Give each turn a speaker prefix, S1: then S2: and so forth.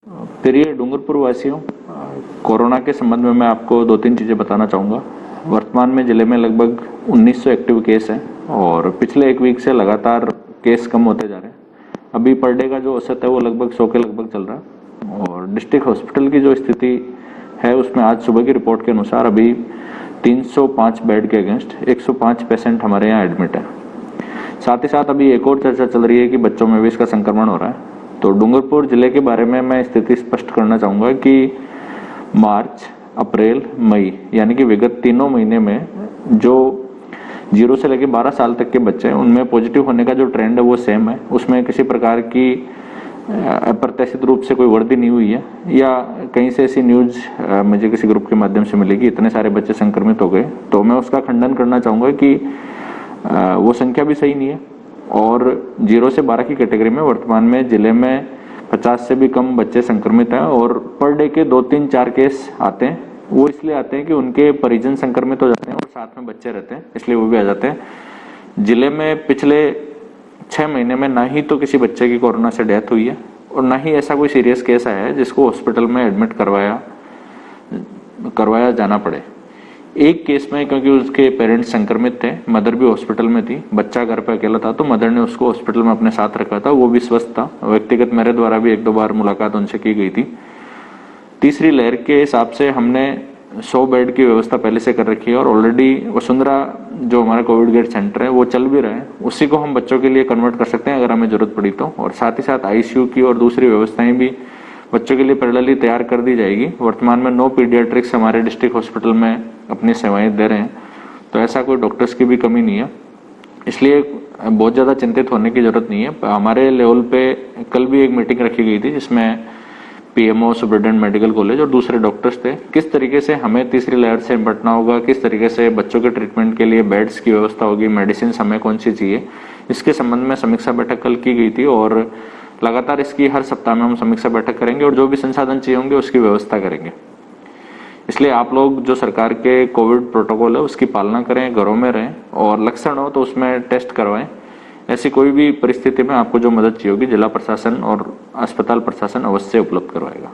S1: प्रिय डूंगरपुर वासियों, कोरोना के संबंध में मैं आपको 2-3 चीज़ें बताना चाहूँगा। वर्तमान में ज़िले में लगभग 1900 एक्टिव केस हैं और पिछले एक वीक से लगातार केस कम होते जा रहे हैं। अभी पर डे का जो औसत है वो लगभग 100 के लगभग चल रहा है। और डिस्ट्रिक्ट हॉस्पिटल की जो स्थिति है उसमें आज सुबह की रिपोर्ट के अनुसार अभी 305 बेड के अगेंस्ट 105 पेशेंट हमारे यहाँ एडमिट है। साथ ही साथ अभी एक और चर्चा चल रही है कि बच्चों में भी इसका संक्रमण हो रहा है। तो डूंगरपुर जिले के बारे में मैं स्थिति स्पष्ट करना चाहूँगा कि मार्च, अप्रैल, मई यानी कि विगत 3 महीने में जो 0 से लेकर 12 साल तक के बच्चे हैं उनमें पॉजिटिव होने का जो ट्रेंड है वो सेम है। उसमें किसी प्रकार की अप्रत्याशित रूप से कोई वृद्धि नहीं हुई है या कहीं से ऐसी न्यूज मुझे किसी ग्रुप के माध्यम से मिलेगी इतने सारे बच्चे संक्रमित हो गए, तो मैं उसका खंडन करना चाहूँगा कि वो संख्या भी सही नहीं है। और 0 से 12 की कैटेगरी में वर्तमान में जिले में 50 से भी कम बच्चे संक्रमित हैं और पर डे के 2-3-4 केस आते हैं। वो इसलिए आते हैं कि उनके परिजन संक्रमित हो जाते हैं और साथ में बच्चे रहते हैं, इसलिए वो भी आ जाते हैं। जिले में पिछले 6 महीने में ना ही तो किसी बच्चे की कोरोना से डेथ हुई है और ना ही ऐसा कोई सीरियस केस आया है जिसको हॉस्पिटल में एडमिट करवाया जाना पड़े। एक केस में क्योंकि उसके पेरेंट्स संक्रमित थे, मदर भी हॉस्पिटल में थी, बच्चा घर पे अकेला था, तो मदर ने उसको हॉस्पिटल में अपने साथ रखा था, वो भी स्वस्थ था। व्यक्तिगत मेरे द्वारा भी 1-2 बार मुलाकात उनसे की गई थी। तीसरी लहर के हिसाब से हमने 100 बेड की व्यवस्था पहले से कर रखी है और ऑलरेडी वसुंधरा जो हमारा कोविड केयर सेंटर है वो चल भी रहा है। उसी को हम बच्चों के लिए कन्वर्ट कर सकते हैं अगर हमें जरूरत पड़ी तो। और साथ ही साथ आईसीयू की और दूसरी व्यवस्थाएं भी बच्चों के लिए पैरेलली तैयार कर दी जाएगी। वर्तमान में 9 पीडियाट्रिक्स हमारे डिस्ट्रिक्ट हॉस्पिटल में अपनी सेवाएं दे रहे हैं, तो ऐसा कोई डॉक्टर्स की भी कमी नहीं है, इसलिए बहुत ज़्यादा चिंतित होने की जरूरत नहीं है। हमारे लेवल पे कल भी एक मीटिंग रखी गई थी जिसमें पीएमओ, सुपरिटेंडेंट मेडिकल कॉलेज और दूसरे डॉक्टर्स थे। किस तरीके से हमें तीसरी लहर से निपटना होगा, किस तरीके से बच्चों के ट्रीटमेंट के लिए बेड्स की व्यवस्था होगी, मेडिसिन हमें कौन सी चाहिए, इसके संबंध में समीक्षा बैठक कल की गई थी और लगातार इसकी हर सप्ताह में हम समीक्षा बैठक करेंगे और जो भी संसाधन चाहिए होंगे उसकी व्यवस्था करेंगे। इसलिए आप लोग जो सरकार के कोविड प्रोटोकॉल है उसकी पालना करें, घरों में रहें और लक्षण हो तो उसमें टेस्ट करवाएं। ऐसी कोई भी परिस्थिति में आपको जो मदद चाहिए होगी जिला प्रशासन और अस्पताल प्रशासन अवश्य उपलब्ध करवाएगा।